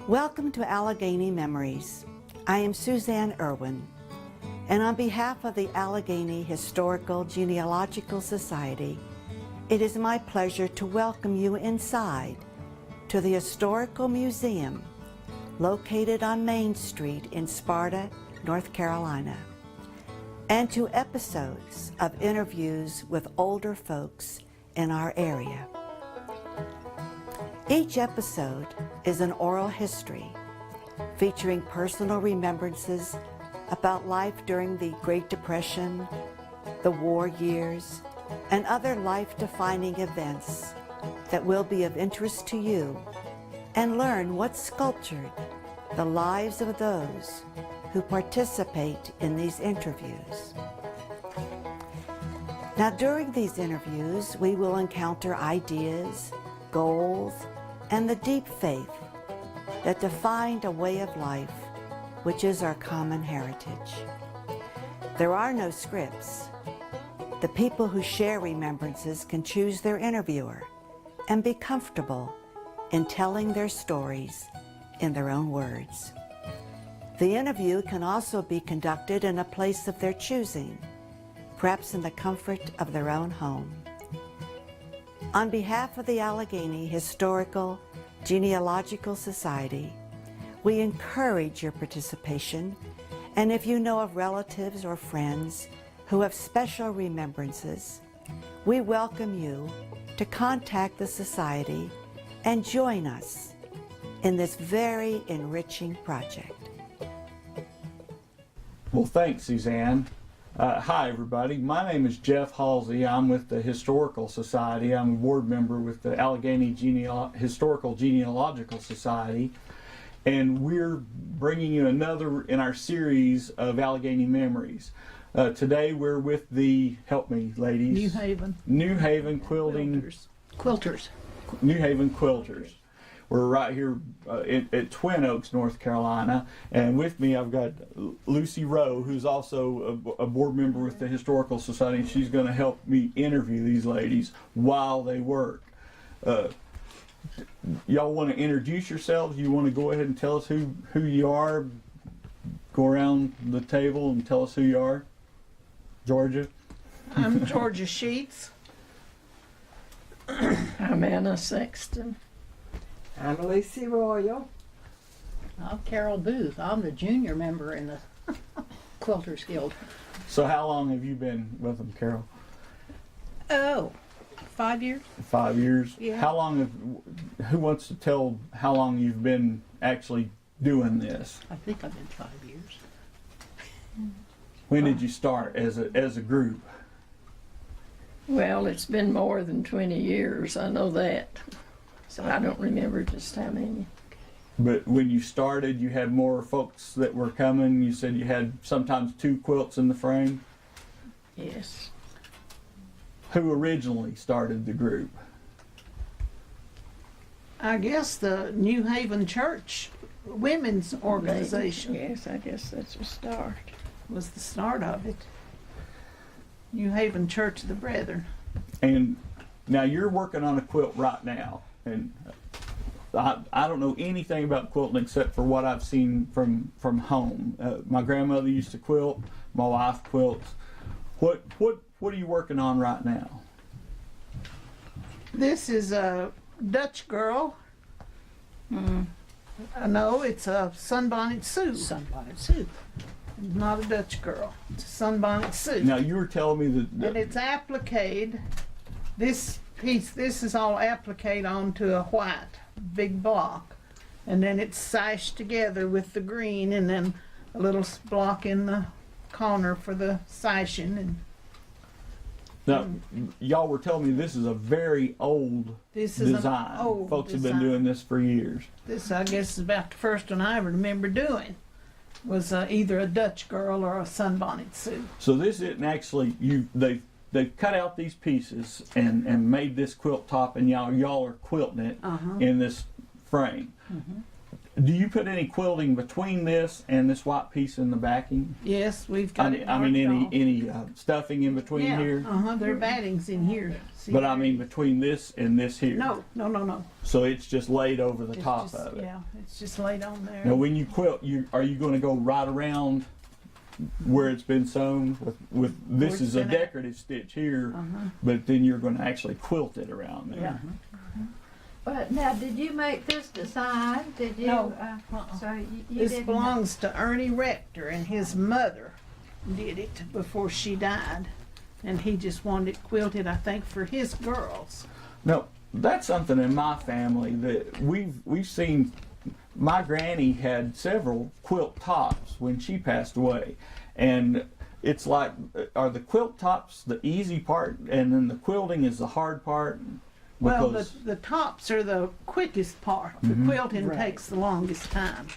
Welcome to Alleghany Memories. I am Suzanne Irwin, and on behalf of the Alleghany Historical Genealogical Society, it is my pleasure to welcome you inside to the Historical Museum located on Main Street in Sparta, North Carolina, and to episodes of interviews with older folks in our area. Each episode is an oral history featuring personal remembrances about life during the Great Depression, the war years, and other life-defining events that will be of interest to you, and learn what sculptured the lives of those who participate in these interviews. Now, during these interviews, we will encounter ideas, goals, and the deep faith that defined a way of life which is our common heritage. There are no scripts. The people who share remembrances can choose their interviewer and be comfortable in telling their stories in their own words. The interview can also be conducted in a place of their choosing, perhaps in the comfort of their own home. On behalf of the Alleghany Historical Genealogical Society, we encourage your participation, and if you know of relatives or friends who have special remembrances, we welcome you to contact the Society and join us in this very enriching project. Well, thanks, Suzanne. Hi, everybody. My name is Jeff Halsey. I'm with the Historical Society. I'm a board member with the Alleghany Historical Genealogical Society. And we're bringing you another in our series of Alleghany Memories. Today we're with the, help me, ladies. New Haven Quilting. Quilters. New Haven Quilters. We're right here at Twin Oaks, North Carolina, and with me I've got Lucy Rowe, who's also a board member with the Historical Society, and she's going to help me interview these ladies while they work. Y'all want to introduce yourselves? You want to go ahead and tell us who you are? Go around the table and tell us who you are. Georgia? I'm Georgia Sheets. I'm Anna Sexton. I'm Lucy Royal. I'm Carol Booth. I'm the junior member in the Quilters Guild. So how long have you been with them, Carol? Oh, 5 years. 5 years? Yeah. How long who wants to tell how long you've been actually doing this? I think I've been 5 years. When did you start as a group? Well, it's been more than 20 years, I know that. So I don't remember just how many. But when you started, you had more folks that were coming. You said you had sometimes 2 quilts in the frame. Yes. Who originally started the group? I guess the New Haven Church Women's Organization Yes, I guess that's a start. was the start of it. New Haven Church of the Brethren. And now you're working on a quilt right now. And I don't know anything about quilting except for what I've seen from home. My grandmother used to quilt. My wife quilts. What are you working on right now? This is a Dutch girl. No, it's a sunbonnet Sue. Sunbonnet Sue. Not a Dutch girl. It's a sunbonnet Sue. Now you were telling me And that it's appliqued. This piece, this is all appliqued onto a white big block, and then it's sashed together with the green, and then a little block in the corner for the sashing. And now y'all were telling me this is a very old this is design. an old Folks have design. been doing this for years. This, I guess, is about the first one I ever remember doing. Was either a Dutch girl or a sunbonnet Sue. So this isn't actually they've cut out these pieces and made this quilt top, and y'all are quilting it in this frame. Do you put any quilting between this and this white piece in the backing? Yes, we've got it I mean, marked off. any stuffing in between Yeah, here? there are battings in here. See But I there? mean, between this and this here. No. So it's just laid over the It's top just- of it. Yeah, it's just laid on there. Now, when you quilt, are you going to go right around where it's been sewn? With this it's is a been at. decorative stitch here, but then you're going to actually quilt it around there. Yeah. But now, did you make this design? Did you? No. So you This didn't. belongs to Ernie Rector, and his mother did it before she died. And he just wanted it quilted, I think, for his girls. No, that's something in my family that we've seen. My granny had several quilt tops when she passed away, and it's like, are the quilt tops the easy part, and then the quilting is the hard part? Well, Because the tops are the quickest part. The quilting takes the longest time.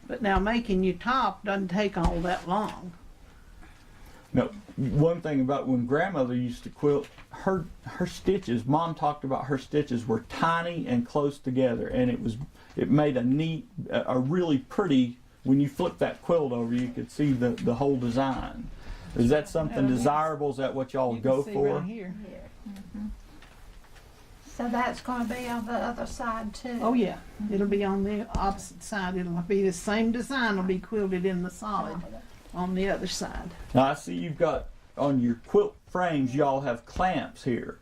But now making your top doesn't take all that long. no, one thing about when grandmother used to quilt, her stitches, Mom talked about her stitches were tiny and close together, and it made a neat, a really pretty. When you flip that quilt over, you could see the whole design. Is that something desirable? Is that what y'all You go can see for? right here. So that's going to be on the other side too. Oh yeah, it'll be on the opposite side. It'll be the same design. Will be quilted in the solid on the other side. Now I see you've got on your quilt frames. Y'all have clamps here,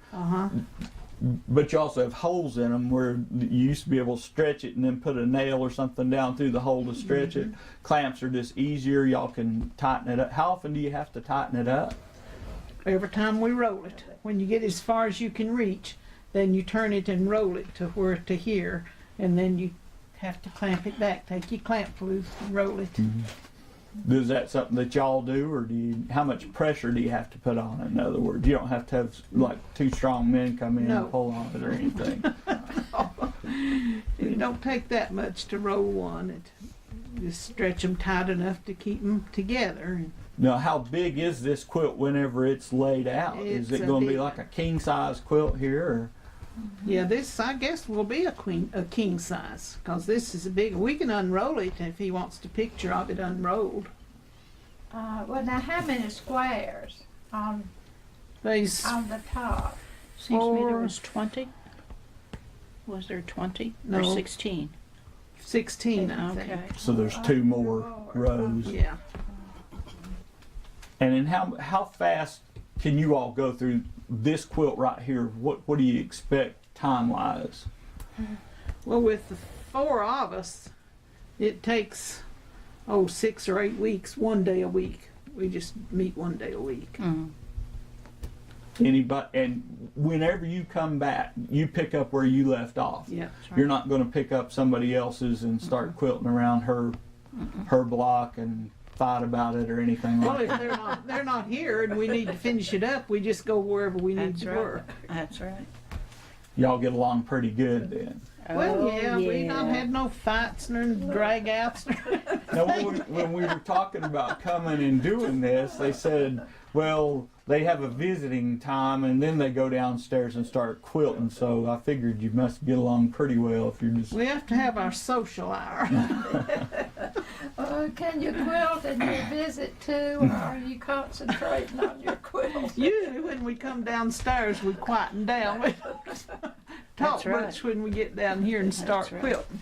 but you also have holes in them where you used to be able to stretch it and then put a nail or something down through the hole to stretch it. Clamps are just easier. Y'all can tighten it up. How often do you have to tighten it up? Every time we roll it, when you get as far as you can reach, then you turn it and roll it to where to here, and then you have to clamp it back. Take your clamp loose and roll it. Is that something that y'all do, or how much pressure do you have to put on it? In other words, you don't have to have like two strong men come in No. and pull on it or anything. It don't take that much to roll one. It just stretch them tight enough to keep them together. Now, how big is this quilt whenever it's laid out? Is It's it a going to be big like a king size quilt here, or? Yeah, this I guess will be a king size, because this is a big. We can unroll it if he wants a picture of it unrolled. Well, now how many squares on There's the top? Seems to me there Four. was 20. Was there 20 No. or 16? 16, I think. Okay. So there's two more rows. Yeah. And then how fast can you all go through this quilt right here? What do you expect time wise? Well, with the four of us, it takes 6 or 8 weeks, one day a week. We just meet one day a week. Anybody, and whenever you come back, you pick up where you left off. Yeah. You're not going to pick up somebody else's and start quilting around her block and fight about it or anything Well, like if that. they're not here and we need to finish it up, we just go wherever we need That's to right. work. That's right. Y'all get along pretty good then. Well, Oh, yeah, we not had no fights nor drag outs. Now, when we were talking about coming and doing this, they said, well, they have a visiting time and then they go downstairs and start quilting. So I figured you must get along pretty well if you're just. We have to have our social hour. Can you quilt and you visit too, or are you concentrating on your quilt? Usually when we come downstairs, we quieten down. We don't talk That's right. much when we get down here and start right. quilting.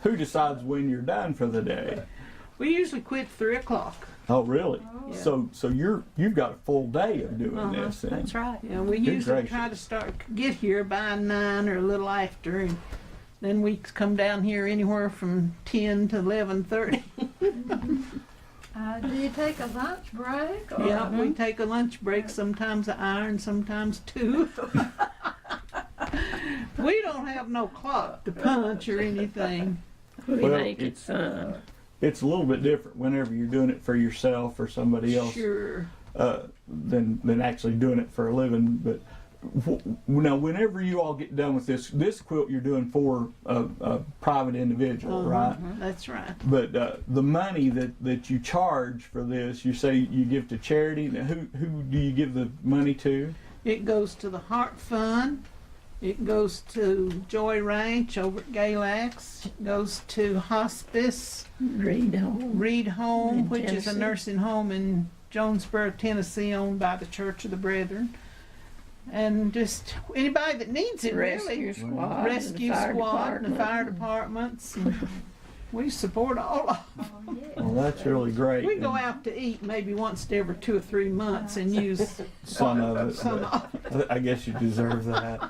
Who decides when you're done for the day? We usually quit 3 o'clock. Oh, really? Yeah. So you've got a full day of doing this. Then. That's right. Yeah, we Good usually try to gracious. get here by 9 or a little after, and then we come down here anywhere from 10 to 11:30. Do you take a lunch break? Or? Yeah, we take a lunch break, sometimes an hour and sometimes 2. We don't have no clock to punch or anything. We Well, make it fun. It's a little bit different whenever you're doing it for yourself or somebody else Sure. than actually doing it for a living. But now, whenever you all get done with this quilt, you're doing for a private individual, right? That's right. But the money that you charge for this, you say you give to charity. Now, who do you give the money to? It goes to the Heart Fund, It goes to Joy Ranch over at Galax. It goes to Hospice, Read home. Reed Home, In which is a Tennessee. nursing home in Jonesboro, Tennessee, owned by the Church of the Brethren. And just anybody that needs it, Rescue really. squad. Rescue and the fire squad and the fire department. departments. And we support all of them. Well, that's really great. We go and out to eat maybe once every 2 or 3 months and use some of it, some but of it. I guess you deserve that.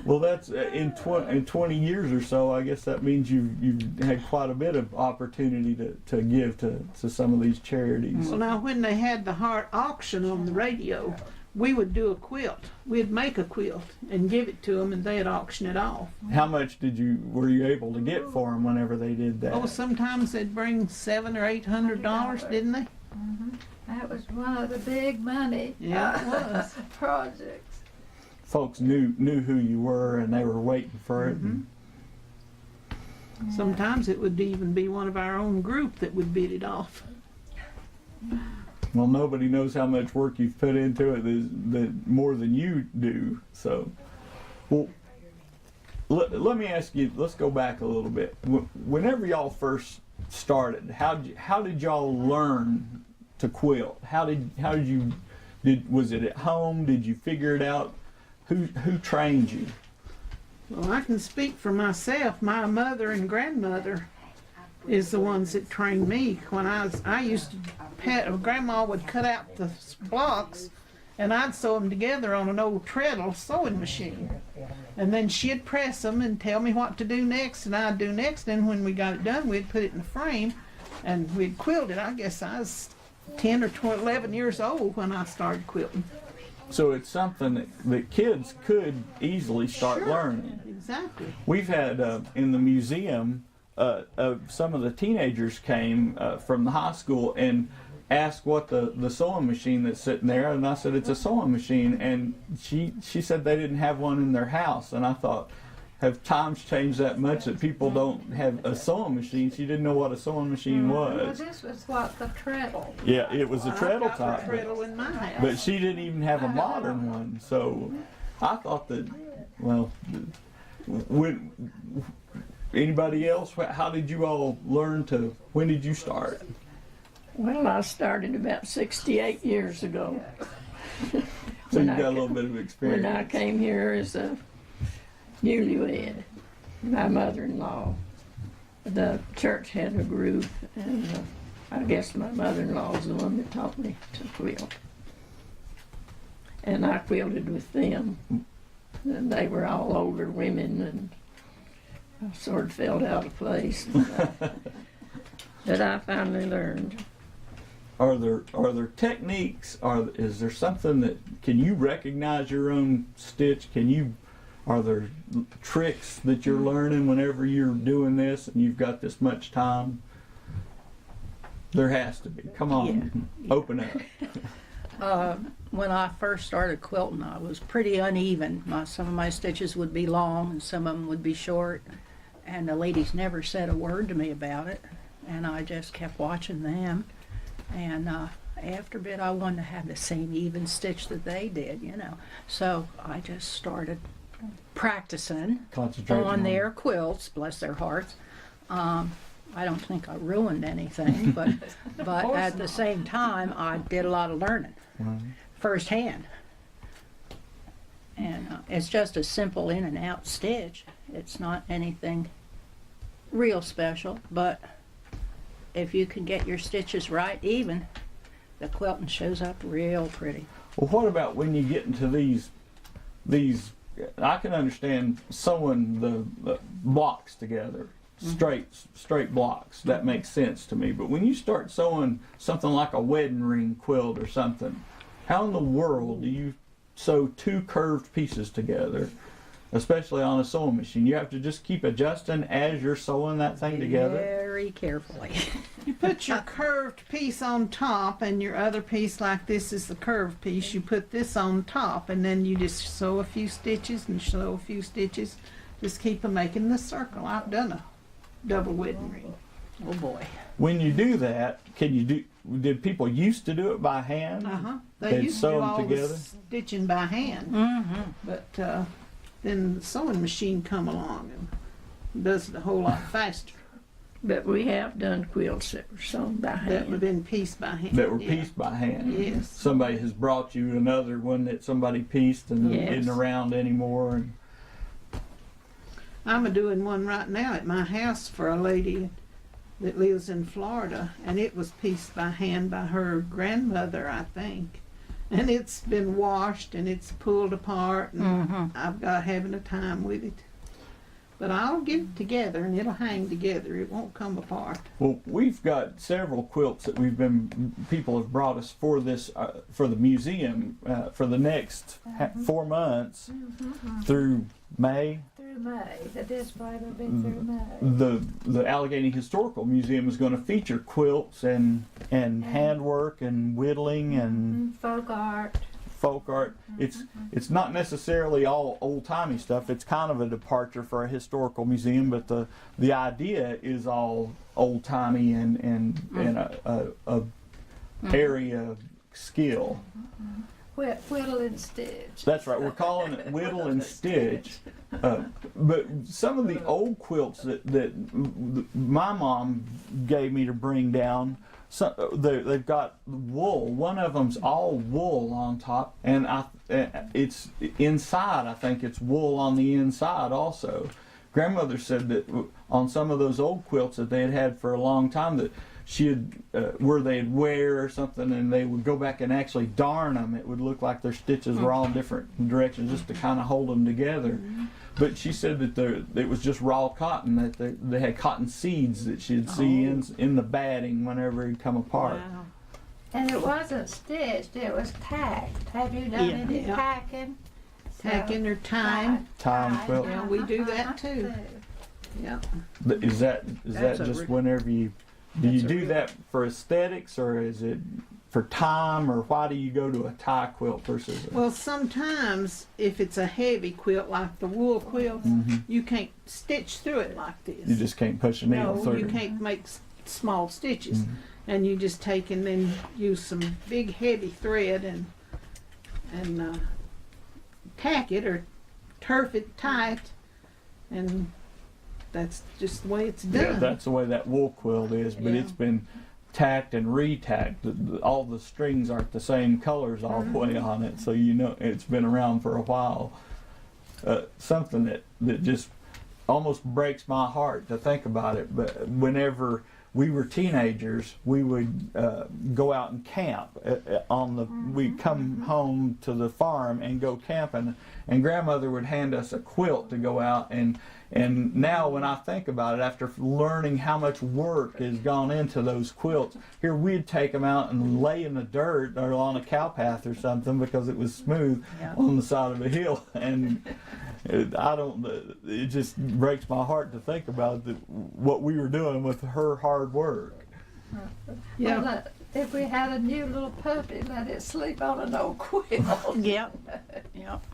Well, that's in 20 years or so. I guess that means you've had quite a bit of opportunity to give to some of these charities. Well, now when they had the heart auction on the radio, we would do a quilt. We'd make a quilt and give it to them, and they'd auction it off. How much were you able to get for them whenever they did that? Oh, sometimes they'd bring $700 or $800, didn't they? That was one of the big money. Yeah, it was. Projects. Folks knew who you were and they were waiting for it. Mhm. Sometimes it would even be one of our own group that would bid it off. Well, nobody knows how much work you've put into it that more than you do. So, well, let me ask you. Let's go back a little bit. Whenever y'all first started, how did y'all learn to quilt? Was it at home? Did you figure it out? Who trained you? Well, I can speak for myself. My mother and grandmother is the ones that trained me. When I used to Grandma would cut out the blocks, and I'd sew them together on an old treadle sewing machine. And then she'd press them and tell me what to do next, and I'd do next. And when we got it done, we'd put it in a frame, and we'd quilt it. I guess I was 10 or 12, 11 years old when I started quilting. So it's something that kids could easily start Sure. learning. Exactly. We've had in the museum, some of the teenagers came from the high school and asked what the sewing machine that's sitting there, and I said it's a sewing machine, and she said they didn't have one in their house, and I thought, have times changed that much that people don't have a sewing machine? She didn't know what a sewing machine Well, was. this was what the treadle. Yeah, it was a treadle I've got top, a treadle in my house. but she didn't even have a modern one. So I thought that, well, when anybody else, how did you all learn to? When did you start? Well, I started about 68 years ago. So When you I got a ca- little bit of When experience. I came here as a newlywed, my mother-in-law, the church had a group, and I guess my mother-in-law was the one that taught me to quilt. And I quilted with them. And they were all older women, and I sort of felt out of place. But I finally learned. Are there techniques? Is there something that can you recognize your own stitch? Are there tricks that you're learning whenever you're doing this and you've got this much time? There has to be. Come on, open up. When I first started quilting, I was pretty uneven. Some of my stitches would be long and some of them would be short, and the ladies never said a word to me about it, and I just kept watching them. And after a bit, I wanted to have the same even stitch that they did, you know. So I just started practicing Concentrating on their quilts, bless their hearts. I don't think I ruined anything, but at the same time, I did a lot of learning firsthand. And it's just a simple in and out stitch. It's not anything real special, but if you can get your stitches right even, the quilting shows up real pretty. Well, what about when you get into these? I can understand sewing the blocks together, straight blocks. That makes sense to me. But when you start sewing something like a wedding ring quilt or something, how in the world do you sew two curved pieces together, especially on a sewing machine? You have to just keep adjusting as you're sewing that thing together. Very carefully. You put your curved piece on top, and your other piece, like this is the curved piece, you put this on top, and then you just sew a few stitches and sew a few stitches. Just keep on making the circle. I've done a double wedding ring. Oh boy. When you do that, did people used to do it by hand? They They'd used to sew do 'em all together? the stitching by hand, Mm-hmm. but then the sewing machine come along and does it a whole lot faster. But we have done quilts that were sewn by That would have hand. been pieced by hand. That were yeah. pieced by hand. Yes. Somebody has brought you another one that somebody pieced and Yes. isn't around anymore. And I'm a doing one right now at my house for a lady that lives in Florida, and it was pieced by hand by her grandmother, I think. And it's been washed and it's pulled apart, and I've got having a time with it. But I'll get it together and it'll hang together. It won't come apart. well, we've got several quilts that people have brought us for this, for the museum, for the next 4 months through May. Through May, the display will be through May. The Alleghany Historical Museum is going to feature quilts and handwork and whittling and Folk art. folk art. It's not necessarily all old-timey stuff. It's kind of a departure for a historical museum, but the idea is all old-timey and a area skill. Whittle and stitch. That's right. We're calling it whittle and stitch. But some of the old quilts that my mom gave me to bring down, they've got wool. One of them's all wool on top, and it's inside. I think it's wool on the inside also. Grandmother said that on some of those old quilts that they had had for a long time, that she had where they'd wear or something, and they would go back and actually darn them. It would look like their stitches were all different directions just to kind of hold them together. But she said that it was just raw cotton, that they had cotton seeds that she'd see in the batting whenever it'd come apart. Wow. And it wasn't stitched, it was tacked. Have you done any Yeah. tacking? Tacking or tying. Tying quilt. Yeah, we do that too. Yeah. Is that That's a just re- whenever you do that for aesthetics, or is it for time, or why do you go to a tie quilt versus a, Well, sometimes if it's a heavy quilt like the wool quilts, you can't stitch through it like this. you just can't push a needle No, through? you can't make small stitches, and you just take and then use some big heavy thread and tack it or turf it tight, and that's just the way it's done. Yeah, that's the way that wool quilt is, but Yeah. it's been tacked and retacked. All the strings aren't the same colors all the way on it, so you know it's been around for a while. Something that just almost breaks my heart to think about it, but whenever we were teenagers, we would go out and camp we'd come home to the farm and go camping, and grandmother would hand us a quilt to go out, and now when I think about it, after learning how much work has gone into those quilts, here we'd take them out and lay in the dirt or on a cow path or something because it was smooth on the side of a hill, and it just breaks my heart to think about what we were doing with her hard work. Yeah. Well, if we had a new little puppy, let it sleep on an old quilt. Yep. Yep.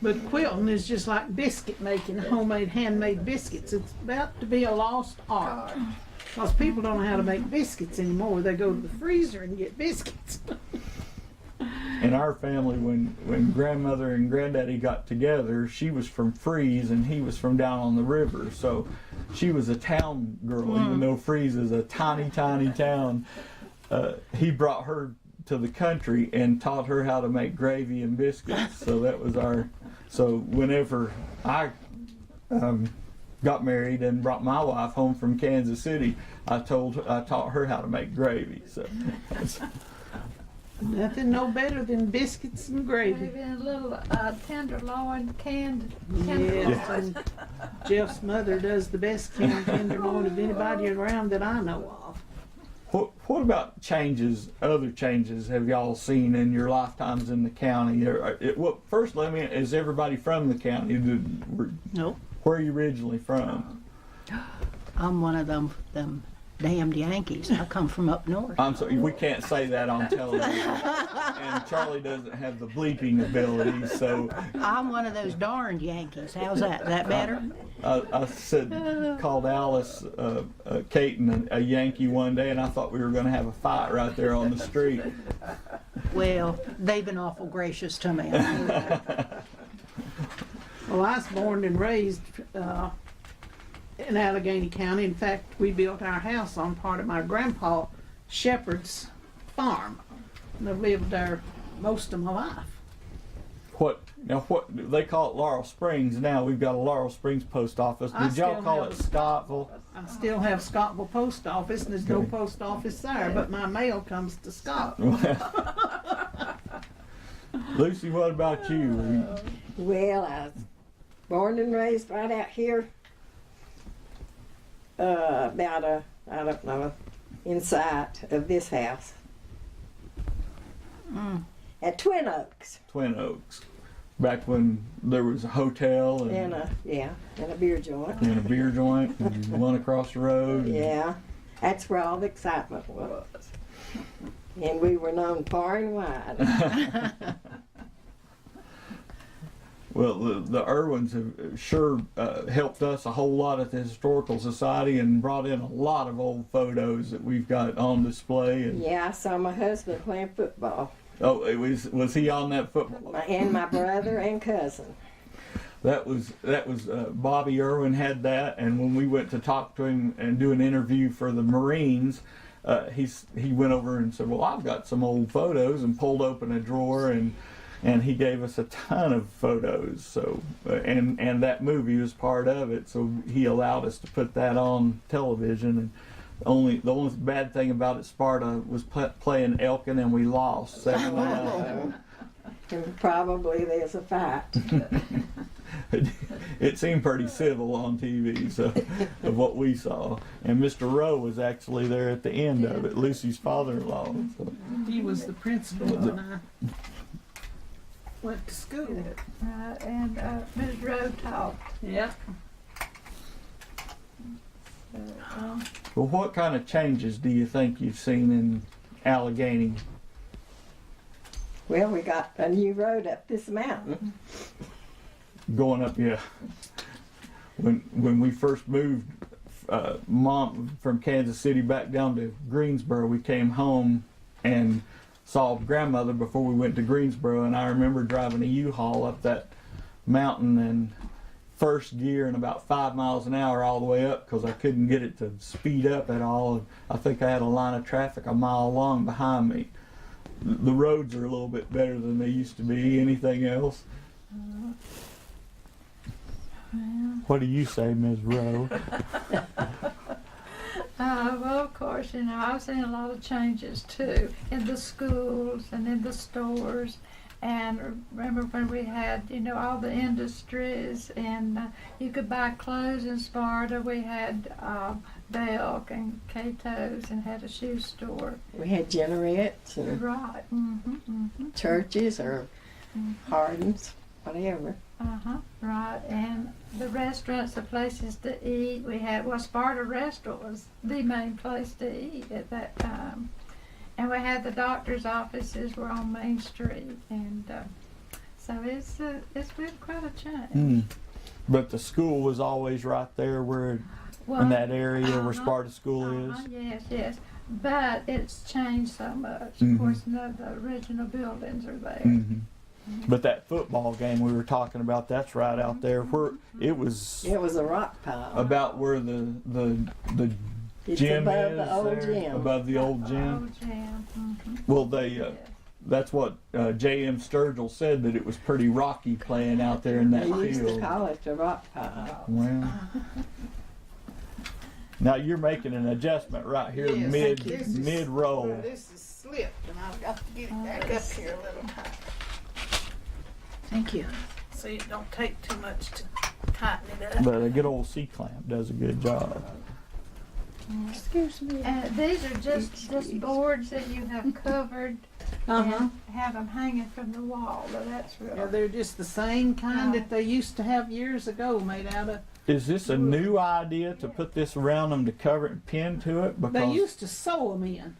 But quilting is just like biscuit making, homemade, handmade biscuits. It's about to be a lost art. Because people don't know how to make biscuits anymore. They go to the freezer and get biscuits. In our family, when grandmother and granddaddy got together, she was from Freeze and he was from down on the river. So she was a town girl, even though Freeze is a tiny, tiny town. He brought her to the country and taught her how to make gravy and biscuits. So that was so whenever I got married and brought my wife home from Kansas City, I taught her how to make gravy. So Nothing no better than biscuits and gravy. Maybe a little tenderloin canned Yes, tenderloin. and Jeff's mother does the best canned tenderloin of anybody around that I know of. what about other changes have y'all seen in your lifetimes in the county? First, is everybody from the county? Nope. Where are you originally from? I'm one of them damned Yankees. I come from up north. I'm sorry, we can't say that on television. And Charlie doesn't have the bleeping ability, so I'm one of those darned Yankees. How's that? Is that better? I called Alice Caton a Yankee one day, and I thought we were going to have a fight right there on the street. Well, they've been awful gracious to me. Well, I was born and raised in Alleghany County. In fact, we built our house on part of my grandpa Shepherd's farm. And I've lived there most of my life. What they call it Laurel Springs now? We've got a Laurel Springs post office. I Did y'all still call have it a- Scottville? I still have Scottville Post Office, and there's no Okay. post office there, but my mail comes to Scott. Lucy, what about you? Well, I was born and raised right out here, about I don't know, inside of this house. At Twin Oaks, Twin Oaks. Back when there was a hotel and and a beer joint. a beer joint and one across the road. Yeah, that's where all the excitement was. And we were known far and wide. Well, the Irwins have sure helped us a whole lot at the Historical Society and brought in a lot of old photos that we've got on display. And Yeah, I saw my husband playing football, oh, was he on that football? and my brother and cousin. That was Bobby Irwin had that, and when we went to talk to him and do an interview for the Marines, he went over and said, "Well, I've got some old photos," and pulled open a drawer and he gave us a ton of photos. So and that movie was part of it. So he allowed us to put that on television. And the only bad thing about it, Sparta was playing Elkin, and we lost 7-0. And probably there's a fight. It seemed pretty civil on TV, so of what we saw. And Mr. Rowe was actually there at the end of it, Lucy's father-in-law. So. He was the principal when I went to school. And Ms. Rowe taught. Yeah. Well, what kind of changes do you think you've seen in Alleghany? Well, we got a new road up this mountain. Going up, yeah. When we first moved, Mom from Kansas City back down to Greensboro, we came home and saw grandmother before we went to Greensboro, and I remember driving a U-Haul up that mountain and first gear and about 5 miles an hour all the way up because I couldn't get it to speed up at all. And I think I had a line of traffic a mile long behind me. The roads are a little bit better than they used to be. Anything else? What do you say, Ms. Rowe? Well, of course, I've seen a lot of changes too in the schools and in the stores. And remember when we had, all the industries, and you could buy clothes in Sparta. We had Belk and Cato's, and had a shoe store. We had Generates and Right. churches or Hardens, whatever. Right. And the restaurants, the places to eat. We had, Sparta Restaurant was the main place to eat at that time. And we had the doctor's offices were on Main Street, and so it's been quite a change. But the school was always right there where in that area where Sparta School is. Yes. But it's changed so much. Of course, none of the original buildings are there. But that football game we were talking about, that's right out there where it was It was a rock pile. about where the It's gym above is the old there, gym. above the old gym. Old gym. Well, that's what J.M. Sturgill said, that it was pretty rocky playing out there in that They used to field. call it the rock pile. Well, now you're making an adjustment right here, Yes, this is- mid roll. This is slipped, and I've got to get it back up here a little tight. Thank you. So it don't take too much to tighten it up. But a good old C-clamp does a good job. Excuse me. These are just boards that you have covered and have them hanging from the wall. But that's real. Yeah, they're just the same kind that they used to have years ago, made out of. Is this a new idea to put this around them to cover it and pin to it? They Because used to sew them in.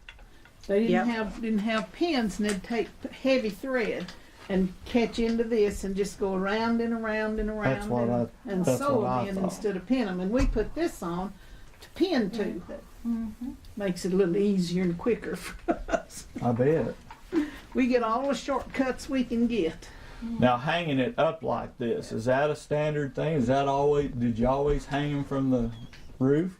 They didn't have pins, and they'd take heavy thread and catch into this and just go around and around and around That's what and that's sew what I them in thought. instead of pin them. And we put this on to pin to. Makes it a little easier and quicker for us. I bet. We get all the shortcuts we can get. Now hanging it up like this, is that a standard thing? Is that always, did you always hang them from the roof?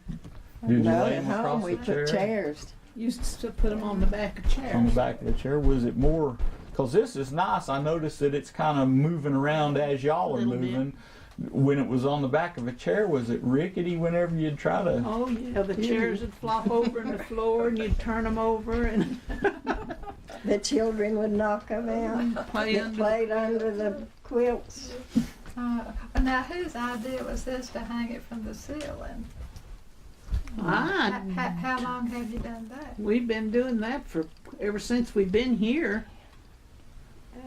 Did you No, lay at them across home the we chair? put chairs. Used to put them on the back of chairs. On the back of the chair? Was it more, because this is nice, I noticed that it's kind of moving around as y'all are Little bit. moving. When it was on the back of a chair, was it rickety whenever you'd try to? Oh yeah, the chairs would flop over in the floor, and you'd turn them over and The children would knock them out. play They under. played under the quilts. Now, whose idea was this to hang it from the ceiling? How long have you done that? We've been doing that for ever since we've been here.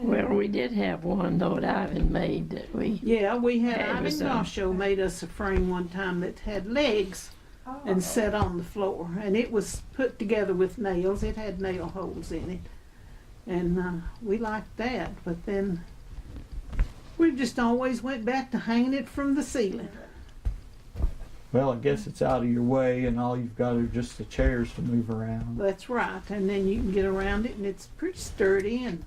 Well, we did have one though that Ivan made that we. Yeah, we had It Ivan was, Gosho made us a frame one time that had legs and set on the floor, and it was put together with nails. It had nail holes in it, and we liked that. But then we just always went back to hanging it from the ceiling. Well, I guess it's out of your way, and all you've got are just the chairs to move around. That's right, and then you can get around it, and it's pretty sturdy. And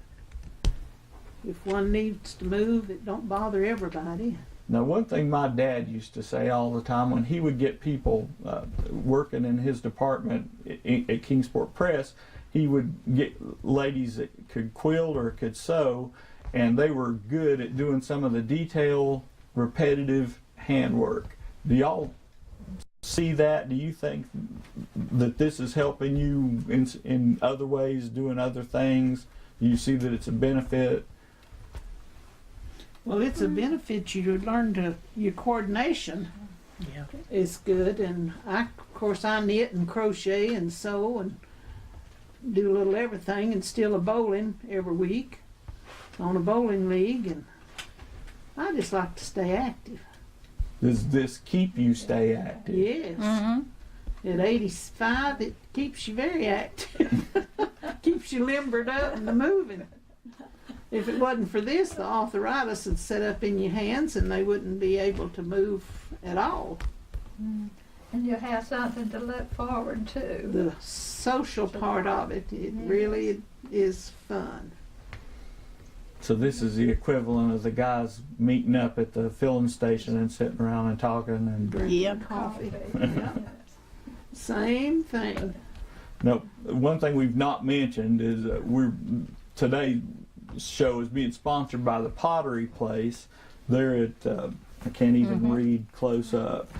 if one needs to move, it don't bother everybody. Now, one thing my dad used to say all the time when he would get people working in his department at Kingsport Press, he would get ladies that could quilt or could sew, and they were good at doing some of the detail, repetitive handwork. Do y'all see that? Do you think that this is helping you in other ways, doing other things? Do you see that it's a benefit? Well, it's a benefit. You learn your coordination is good, and of course I knit and crochet and sew and do a little everything, and still a bowling every week on a bowling league, and I just like to stay active. Does this keep you stay active? Yes. At 85, it keeps you very active. Keeps you limbered up and moving. If it wasn't for this, the arthritis would set up in your hands and they wouldn't be able to move at all. And you have something to look forward to. The social part of it, it really is fun. So this is the equivalent of the guys meeting up at the filling station and sitting around and talking and Drinking coffee. Yeah. Same thing. no. One thing we've not mentioned is today's show is being sponsored by the Pottery Place. They're at I can't even read close up,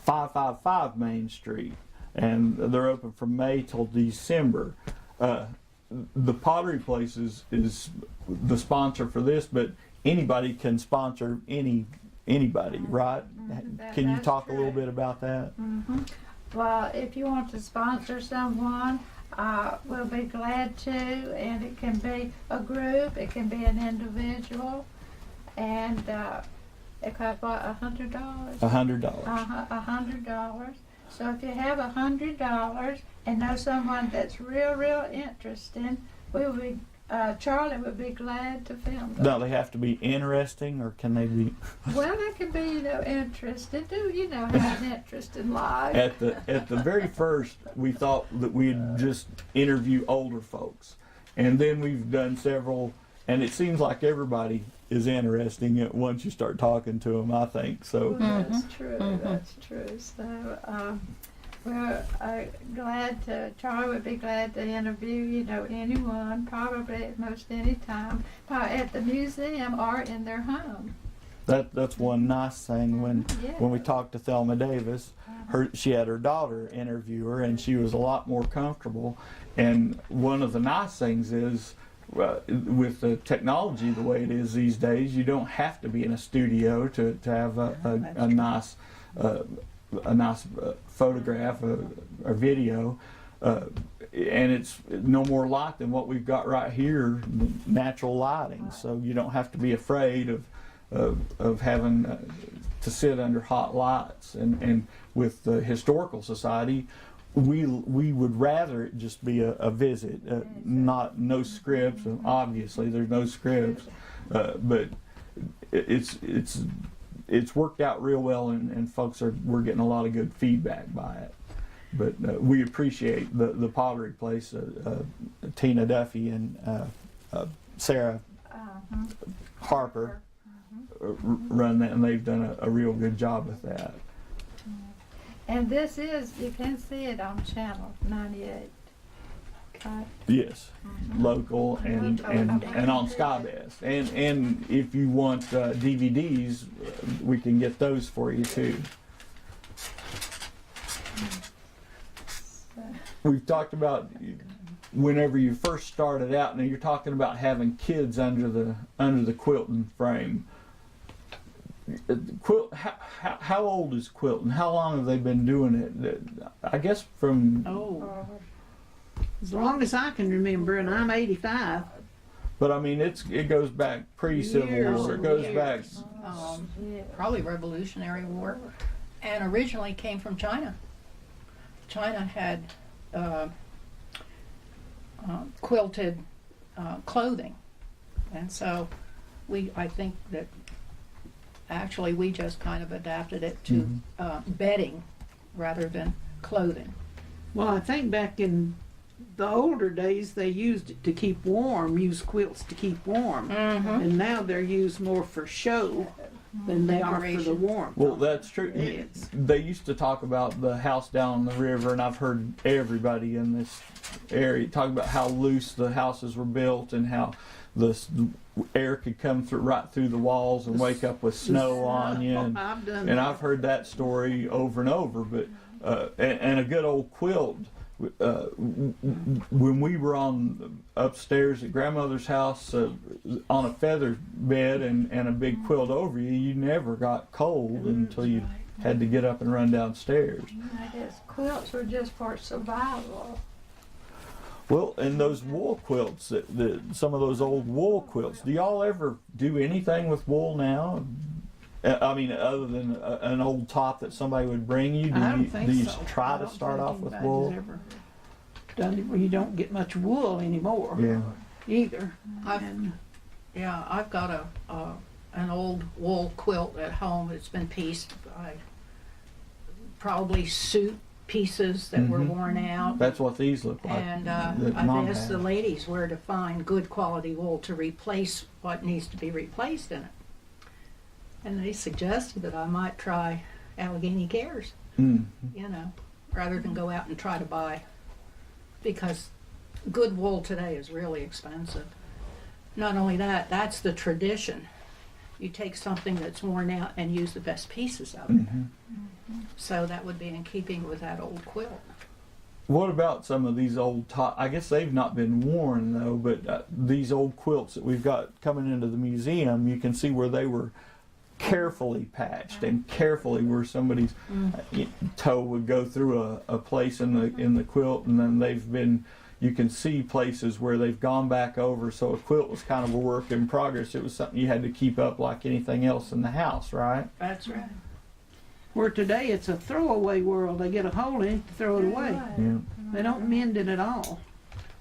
555 Main Street, and they're open from May till December. The Pottery Place is the sponsor for this, but anybody can sponsor anybody, right? Can you That's talk a little true. bit about that? Well, if you want to sponsor someone, we'll be glad to, and it can be a group, it can be an individual, and it costs what, $100? $100. $100. So if you have $100 and know someone that's real interested, we will be, Charlie would be glad to film them. No, they have to be interesting, or can they be? Well, they can be, interested. Do have an interest in life? At the very first, we thought that we'd just interview older folks, and then we've done several, and it seems like everybody is interesting once you start talking to them, I think so. That's true. That's true. So we're glad to. Charlie would be glad to interview anyone, probably at most any time, at the museum or in their home. That's one nice thing when we talked to Thelma Davis, she had her daughter interview her, and she was a lot more comfortable. And one of the nice things is, with the technology the way it is these days, you don't have to be in a studio to have a nice photograph or video, and it's no more light than what we've got right here, natural lighting. So you don't have to be afraid of having to sit under hot lights. And with the Historical Society, we would rather it just be a visit, no scripts. And obviously, there's no scripts, but it's worked out real well, and folks we're getting a lot of good feedback by it. But we appreciate the Pottery Place, Tina Duffy and Sarah Harper run that, and they've done a real good job with that. And this is, you can see it on channel 98. Okay. Yes, local and on Skybest. And if you want DVDs, we can get those for you too. We've talked about whenever you first started out. Now you're talking about having kids under the quilting frame. How old is quilting? How long have they been doing it? I guess from. Oh, As long as I can remember, and I'm 85. But I mean, it goes back pre-Civil Years War. It and goes years. back. probably Revolutionary War, and originally came from China. China had quilted clothing, and so I think that actually we just kind of adapted it to bedding rather than clothing. Well, I think back in the older days they used it to keep warm, used quilts to keep warm. And now they're used more for show than they are for the warmth. Well, that's true. Yes. They used to talk about the house down the river, and I've heard everybody in this area talk about how loose the houses were built and how the air could come right through the walls and wake up with snow on you. And I've heard that story over and over. But and a good old quilt. When we were on upstairs at grandmother's house on a feather bed and a big quilt over you, you never got cold until you had to get up and run downstairs. I guess quilts were just for survival. Well, and those wool quilts, some of those old wool quilts, do y'all ever do anything with wool now? I mean, other than an old top that somebody would bring you, I don't think do you so. try I to don't start think off with anybody's wool? ever done it where you don't get much wool anymore. Yeah. Either. I've got an old wool quilt at home. It's been pieced. Probably suit pieces that were worn out. That's what these look like. And that I've Mom asked the had. ladies where to find good quality wool to replace what needs to be replaced in it. And they suggested that I might try Alleghany Cares, rather than go out and try to buy, because good wool today is really expensive. Not only that, that's the tradition. You take something that's worn out and use the best pieces of it. So that would be in keeping with that old quilt. What about some of these old I guess they've not been worn though, but these old quilts that we've got coming into the museum, you can see where they were carefully patched and carefully where somebody's toe would go through a place in the quilt, and then you can see places where they've gone back over, so a quilt was kind of a work in progress. It was something you had to keep up like anything else in the house, right? That's right. Where today it's a throwaway world. They get a hole in it to throw it away. Yeah. They don't mend it at all.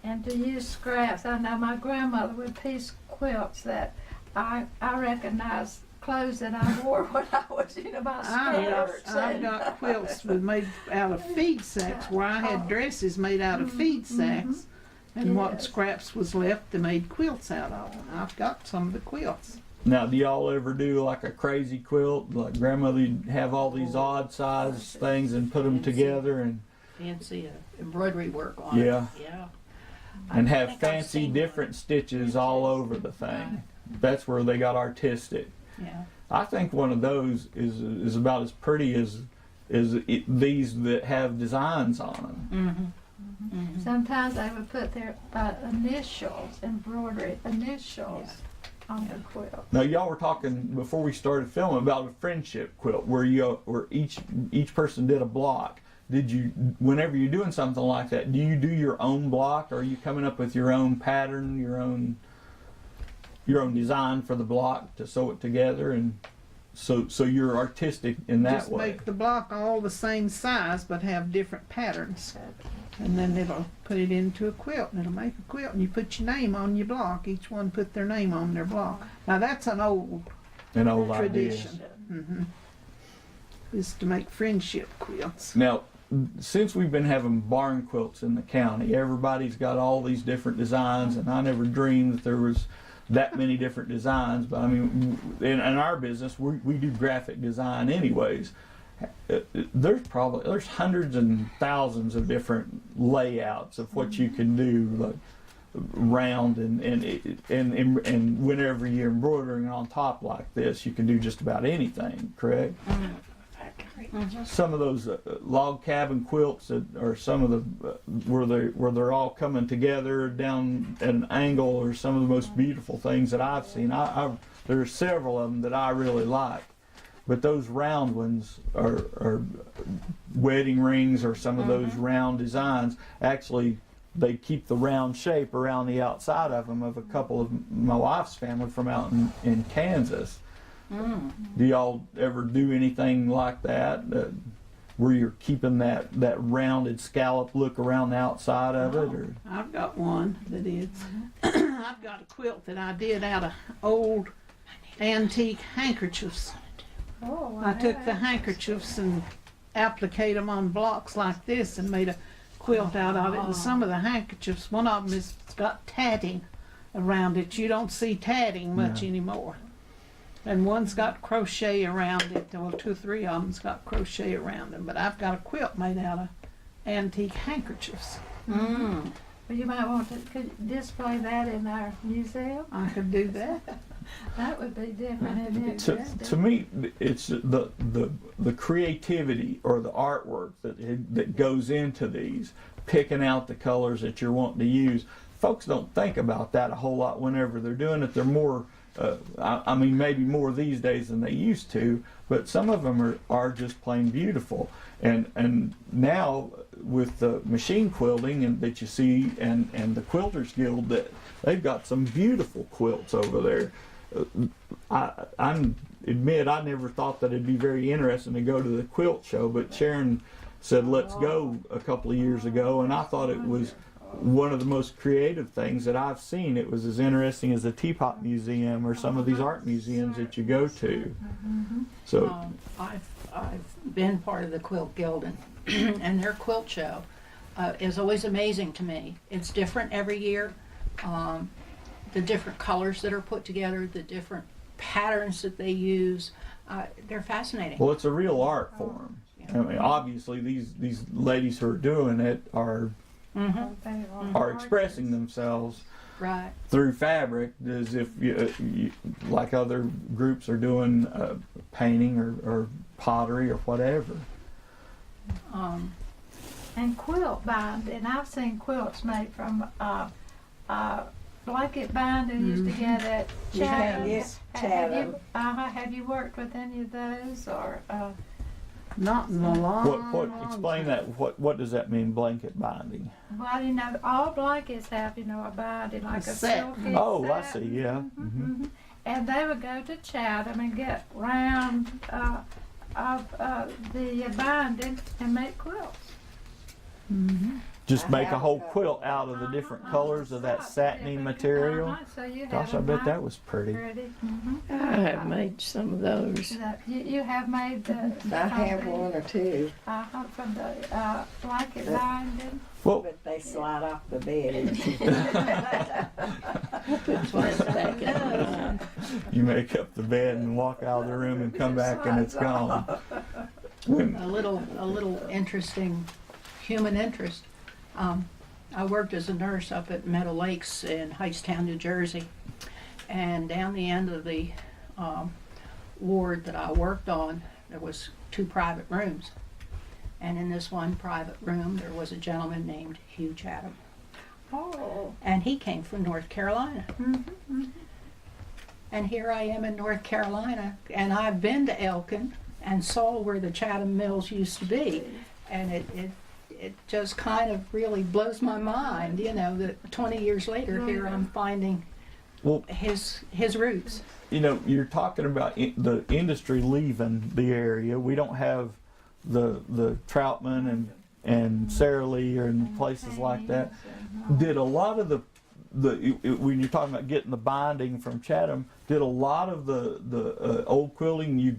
And to use scraps. I know my grandmother would piece quilts that I recognize clothes that I wore when I was, my skirts. I've got quilts made out of feed sacks where I had dresses made out of feed sacks, and what scraps was left they made quilts out of. And I've got some of the quilts. Now, do y'all ever do like a crazy quilt? Like grandmother'd have all these odd size things and put them together and Fancy embroidery work on it. Yeah. Yeah. and I have think I've fancy seen different stitches all over the thing. That's where they got artistic. Yeah. I think one of those is about as pretty as these that have designs on them. Sometimes they would put their initials, embroidered initials on the quilt. Now, y'all were talking before we started filming about a friendship quilt where each person did a block. Did you, whenever you're doing something like that, do you do your own block, or are you coming up with your own pattern, your own design for the block to sew it together, and so you're artistic in that Just way? make the block all the same size but have different patterns. And then it'll put it into a quilt, and it'll make a quilt, and you put your name on your block. Each one put their name on their block. Now that's an old An old idea. tradition. Is to make friendship quilts. Now, since we've been having barn quilts in the county, everybody's got all these different designs, and I never dreamed that there was that many different designs, but I mean, in our business, we do graphic design anyways. There's hundreds and thousands of different layouts of what you can do, like round and whenever you're embroidering on top like this, you can do just about anything, correct? Some of those log cabin quilts that are some of the where they're all coming together down at an angle are some of the most beautiful things that I've seen. There are several of them that I really like, but those round ones are wedding rings or some of those round designs. Actually, they keep the round shape around the outside of them of a couple of my wife's family from out in Kansas. Do y'all ever do anything like that, where you're keeping that rounded scallop look around the outside of it? Or? I've got one that is. I've got a quilt that I did out of old antique handkerchiefs. Oh, I took the handkerchiefs and appliqued them on blocks like this and made a quilt out of it. And some of the handkerchiefs, one of them has got tatting around it. You don't see tatting much anymore. And one's got crochet around it. Well, 2 or 3 of them's got crochet around them. But I've got a quilt made out of antique handkerchiefs. Well, you might want to could display that in our museum. I could do that. That would be different, isn't it? To me, it's the creativity or the artwork that goes into these, picking out the colors that you're wanting to use. Folks don't think about that a whole lot whenever they're doing it. They're more, I mean, maybe more these days than they used to, but some of them are just plain beautiful. And now with the machine quilting and that you see and the Quilters Guild, that they've got some beautiful quilts over there. I admit I never thought that it'd be very interesting to go to the quilt show, but Sharon said let's go a couple of years ago, and I thought it was one of the most creative things that I've seen. It was as interesting as a teapot museum or some of these art museums that you go to. So I've been part of the Quilt Guild, and their quilt show is always amazing to me. It's different every year. The different colors that are put together, the different patterns that they use, they're fascinating. well, it's a real art form. I mean, obviously these ladies who are doing it are expressing themselves Right. through fabric, as if you, like other groups are doing painting or pottery or whatever. And quilt binding. I've seen quilts made from blanket binding used to get at Chatham's. Have you worked with any of those or? Not in a long, What long explain time. that? What does that mean? Blanket binding? Well, you know, all blankets have, a binding like a set. silky Oh, I set. see. Yeah. Mm-hmm. And they would go to Chatham and get round of the binding and make quilts. Just make a whole quilt out of the different colors of that satiny material. So you Gosh, I have bet that was pretty. pretty. I have made some of those. You have made the. I have one or two, From the blanket binding. Well, but they slide off the bed. Put twice back in mine. you make up the bed and walk out of the room and come back and it's gone. A little interesting human interest. I worked as a nurse up at Meadow Lakes in Hightstown, New Jersey, and down the end of the ward that I worked on, there was 2 private rooms, and in this one private room there was a gentleman named Hugh Chatham, and he came from North Carolina. And here I am in North Carolina, and I've been to Elkin and saw where the Chatham Mills used to be, and it just kind of really blows my mind, that 20 years later here I'm finding his roots. You're talking about the industry leaving the area. We don't have the Troutman and Sara Lee and places like that. Did a lot of when you're talking about getting the binding from Chatham, did a lot of the old quilting you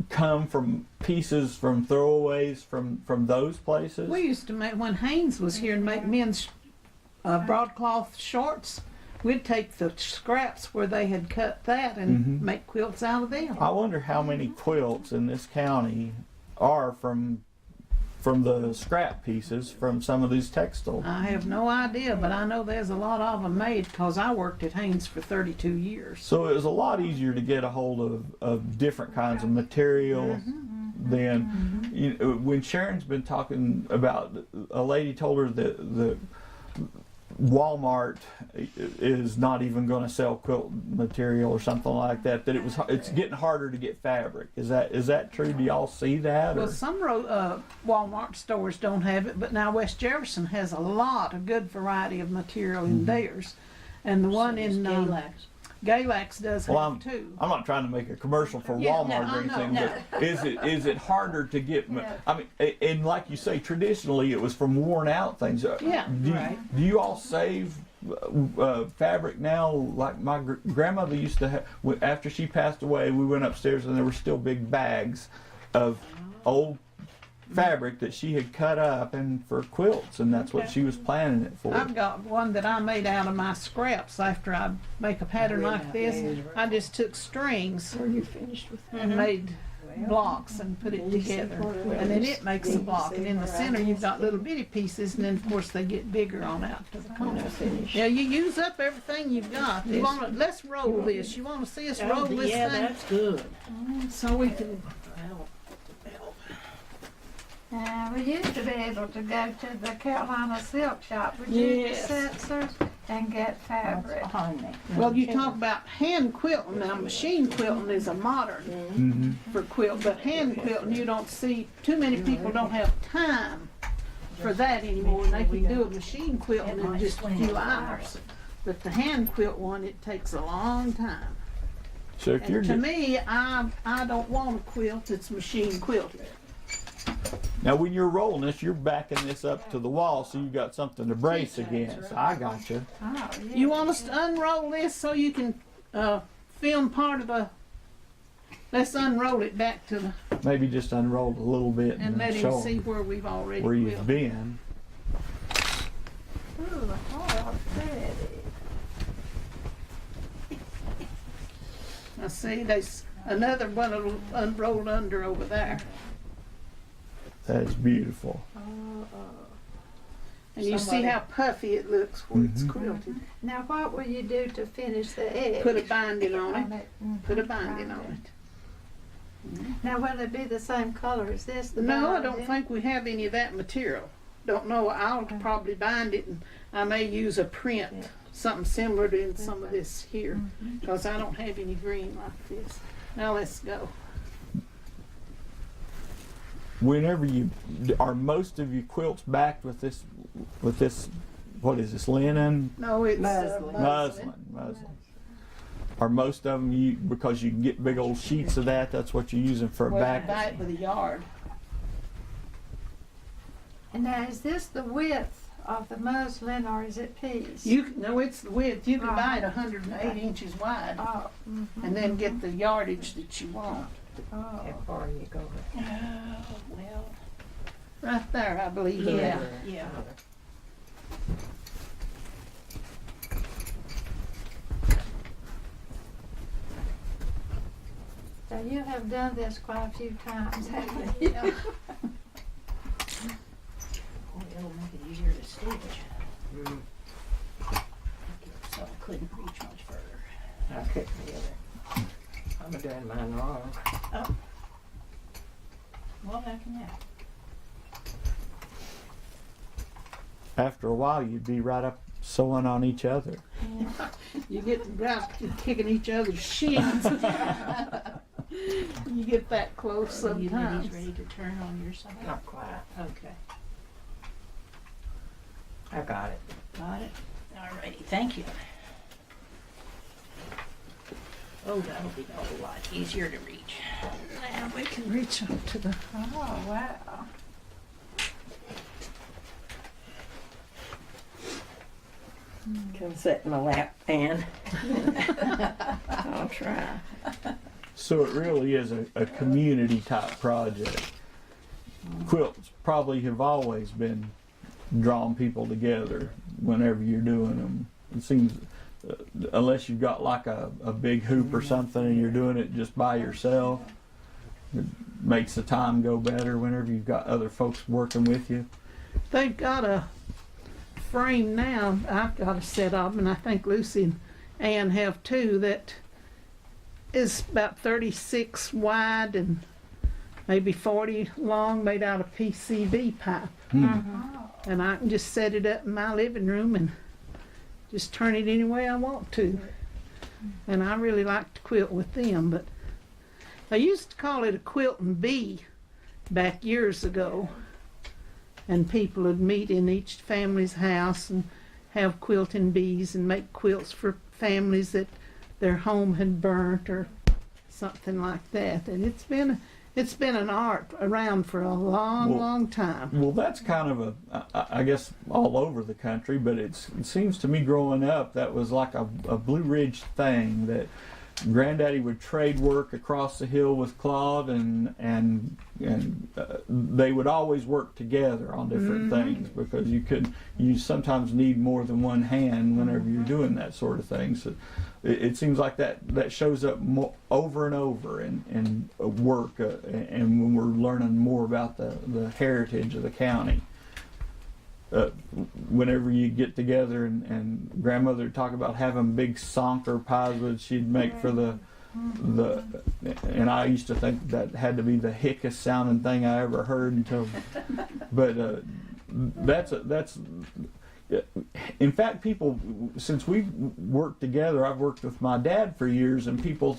come from pieces from throwaways from those places? We used to make, when Haynes was here, and make men's broadcloth shorts. we'd take the scraps where they had cut that and make quilts out of them. I wonder how many quilts in this county are from the scrap pieces from some of these textiles. I have no idea, but I know there's a lot of them made because I worked at Haynes for 32 years. So it was a lot easier to get a hold of different kinds of material than you know, when Sharon's been talking about. A lady told her that the Walmart is not even going to sell quilt material or something like that. That it's getting harder to get fabric. Is that true? Do y'all see that? Well, Or? some Walmart stores don't have it, but now West Jefferson has a lot of good variety of material in theirs. And the one in Galax does Well, have too. I'm not trying to make a commercial for Yeah, Walmart no, or I know, anything, no. but is it harder to get? I mean, and like you say, traditionally it was from worn out things. Yeah, Do you all save fabric now? Like my grandmother used to have. After she passed away, we went upstairs and there were still big bags of old fabric that she had cut up and for quilts, and that's what she was planning it for. I've got one that I made out of my scraps. After I make a pattern like this, I just took strings Are you finished with that? and made blocks and put it together. And then it makes a block. And in the center you've got little bitty pieces, and then of course they get bigger on out to the corner. Yeah, you use up everything you've got. You wanna, let's roll this. You wanna see us roll this Yeah, thing? that's good. So we can, We used to be able to go to the Carolina Silk Shop with Junior Yes. Setzers and get fabric. Behind me. well, you talk about hand quilting. Now, machine quilting is a modern for quilt, but hand quilting, you don't see, too many people don't have time for that anymore. They can do a machine quilting in just a few hours. But the hand quilt one, it takes a long time. So if you're And to me, I don't want a quilt that's machine quilted. now when you're rolling this, you're backing this up to the wall, so you've got something to brace against. I got you. Oh, yeah. You want us to unroll this so you can film part of the, let's unroll it back to the, Maybe just unroll it a little bit and let show him see where we've already where you've quilted. been. Ooh, oh, pretty. Now see, there's another one unrolled under over there. That is beautiful. And you see how puffy it looks where it's Mhm. quilted. Now, what will you do to finish the edge? Put a binding on it. Mhm. Put a binding on it. Now, will it be the same color as this? the No, I don't binding? think we have any of that material. Don't know. I'll probably bind it, and I may use a print, something similar to some of this here, because I don't have any green like this. Now let's go. Whenever you are most of your quilts backed with this, what is this, linen? No, it's Muslin. Muslin. Are most of them you, because you can get big old sheets of that, that's what you're using for a Well, back? buy it for the yard. And now, is this the width of the muslin or is it piece? No, it's the width. You can buy it 108 inches wide, Oh, and then get the yardage that you want. oh. How far you go? Well, Right there, I believe. yeah, yeah. So you have done this quite a few times, haven't you? Yeah. Boy, it'll make it easier to stitch. So I couldn't reach much further. I couldn't either. I'm doing mine wrong. Well, heck yeah. After a while, you'd be right up sewing on each other. You get right to kicking each other's shins. You get that close You ladies sometimes. ready to turn on your side? Not quite. Okay. I got it. Got it? Alrighty, thank you. Oh, that'll be a whole lot easier to reach. Now we can reach up to the. Oh, wow. Come sit in my lap, Ann. I'll try. So it really is a community type project. Quilts probably have always been drawing people together whenever you're doing them. It seems unless you've got like a big hoop or something and you're doing it just by yourself, it makes the time go better whenever you've got other folks working with you. They've got a frame now, I've got a set of them, and I think Lucy and Ann have too, that is about 36 wide and maybe 40 long, made out of PCV pipe. And I can just set it up in my living room and just turn it any way I want to. And I really like to quilt with them, but I used to call it a quilting bee back years ago. And people would meet in each family's house and have quilting bees and make quilts for families that their home had burnt or something like that. And it's been an art around for a long time. Well, that's kind of I guess all over the country, but it seems to me growing up that was like a Blue Ridge thing, that Granddaddy would trade work across the hill with Claude, and they would always work together on different things, because you sometimes need more than one hand whenever you're doing that sort of thing. So it seems like that shows up over and over in work, and when we're learning more about the heritage of the county. Whenever you get together and grandmother would talk about having big sonker pies that she'd make for the and I used to think that had to be the hickest sounding thing I ever heard until, but that's in fact, people, since we've worked together, I've worked with my dad for years, and people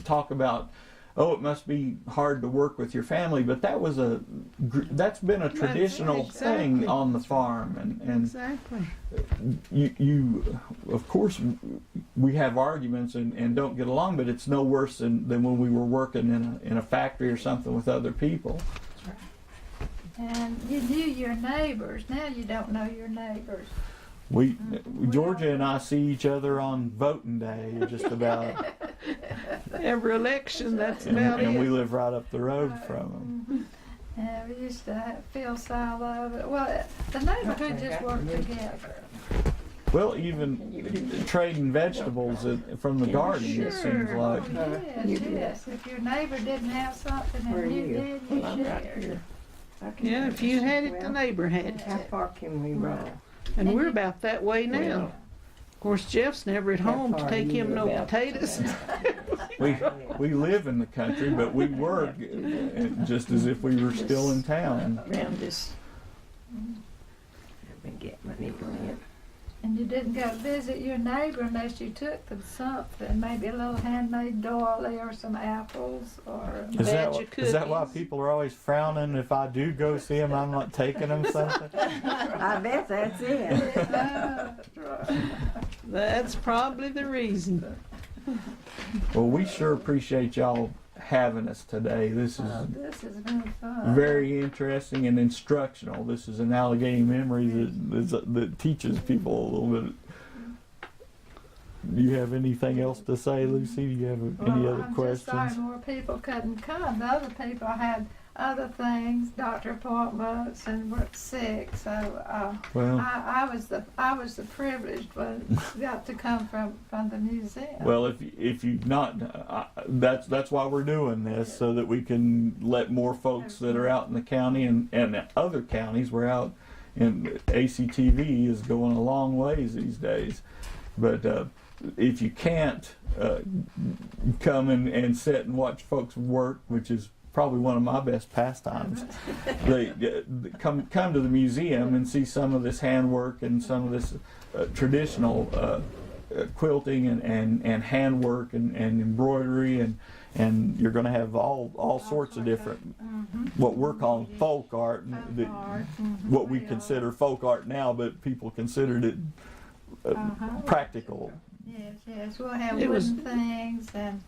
talk about, oh, it must be hard to work with your family, but that's been a traditional thing on the farm, and Exactly. you of course we have arguments and don't get along, but it's no worse than when we were working in a factory or something with other people. And you knew your neighbors. Now you don't know your neighbors. Georgia and I see each other on voting day just about. Every election, that's about and it. we live right up the road from them. Yeah, we used to feel so love it. Well, the neighborhood just worked together. Well, even trading vegetables from the garden, it seems like. Yes. If your neighbor didn't have something and you did, you shared. Yeah, if you had it, the neighbor had it. How far can we roll? And we're about that way now. Of course, Jeff's never at home to take him no potatoes. We live in the country, but we work just as if we were still in town. Around this. Let me get my nipple in. And you didn't go visit your neighbor unless you took them something, maybe a little handmade doily or some apples or Is that Is why people are always frowning if I do go see them, I'm not taking them something? I bet that's it. That's probably the reason. Well, we sure appreciate y'all having us today. This this has been fun. very interesting and instructional. This is an Alleghany memory that teaches people a little bit. Do you have anything else to say, Lucy? Do you have any other I'm questions? just sorry more people couldn't come. The other people had other things, doctor appointments, and were sick. So Well, I was the privileged one got to come from the museum. well, if you've not, that's why we're doing this, so that we can let more folks that are out in the county and other counties. We're out, and ACTV is going a long ways these days. But if you can't come and sit and watch folks work, which is probably one of my best pastimes, they come to the museum and see some of this handwork and some of this traditional quilting and handwork and embroidery, and you're going to have all sorts of different what we're calling folk art, what we consider folk art now, but people considered it practical. Yes, we'll have It was- wooden things and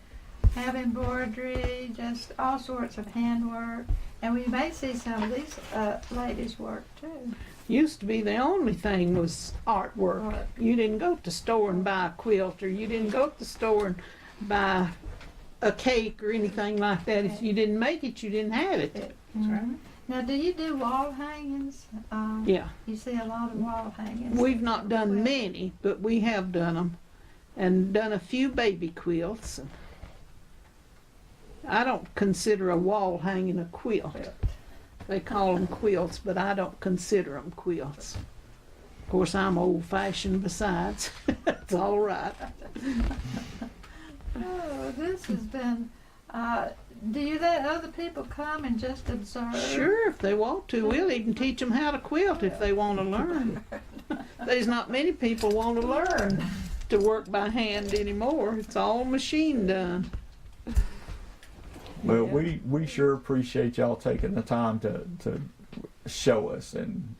have embroidery, just all sorts of handwork. And we may see some of these ladies work too. Used to be the only thing was artwork. Right. You didn't go to the store and buy a quilt, or you didn't go to the store and buy a cake or anything like that. If you didn't make it, you didn't have it. Mhm. Now, do you do wall hangings? Yeah. You see a lot of wall hangings. We've not done many, but we have done them. and done a few baby quilts. I don't consider a wall hanging a quilt. They call them quilts, but I don't consider them quilts. Of course, I'm old-fashioned besides. It's all right. Oh, this has been, do you let other people come and just observe? Sure, if they want to, we'll even teach them how to quilt if they want to learn. There's not many people want to learn to work by hand anymore. It's all machine done. Well, we sure appreciate y'all taking the time to show us and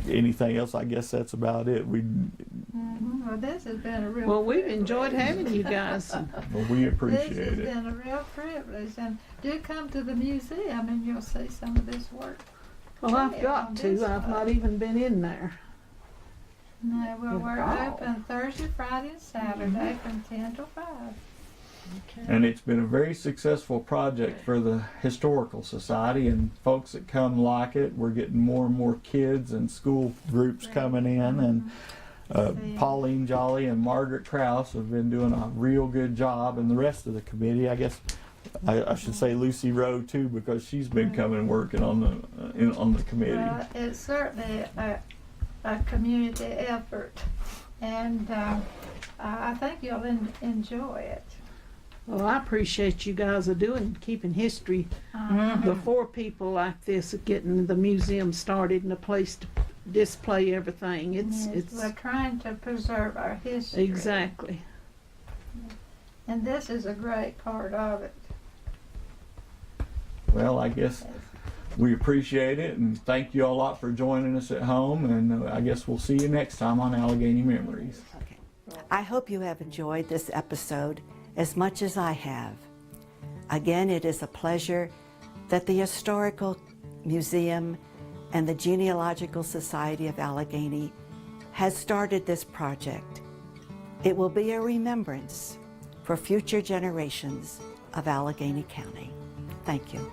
anything else. I guess that's about it. Well, this has been a real Well, we've privilege. enjoyed having you guys. Well, we appreciate This has it. been a real privilege, and do come to the museum and you'll see some of this work. Well, I've got to. I've not even been in there. No, well, we're open Thursday, Friday, and Saturday from 10 to 5. And it's been a very successful project for the Historical Society, and folks that come like it. We're getting more and more kids and school groups coming in, and Pauline Jolly and Margaret Krause have been doing a real good job, and the rest of the committee. I guess I should say Lucy Rowe too, because she's been coming and working on the committee. Well, it's certainly a community effort, and I think you'll enjoy it. Well, I appreciate you guys are keeping history before people like this are getting the museum started and a place to display everything. It's We're trying to preserve our history. exactly. And this is a great part of it. Well, I guess we appreciate it, and thank you all a lot for joining us at home, and I guess we'll see you next time on Alleghany Memories. Okay. I hope you have enjoyed this episode as much as I have. Again, it is a pleasure that the Historical Museum and the Genealogical Society of Alleghany has started this project. It will be a remembrance for future generations of Alleghany County. Thank you.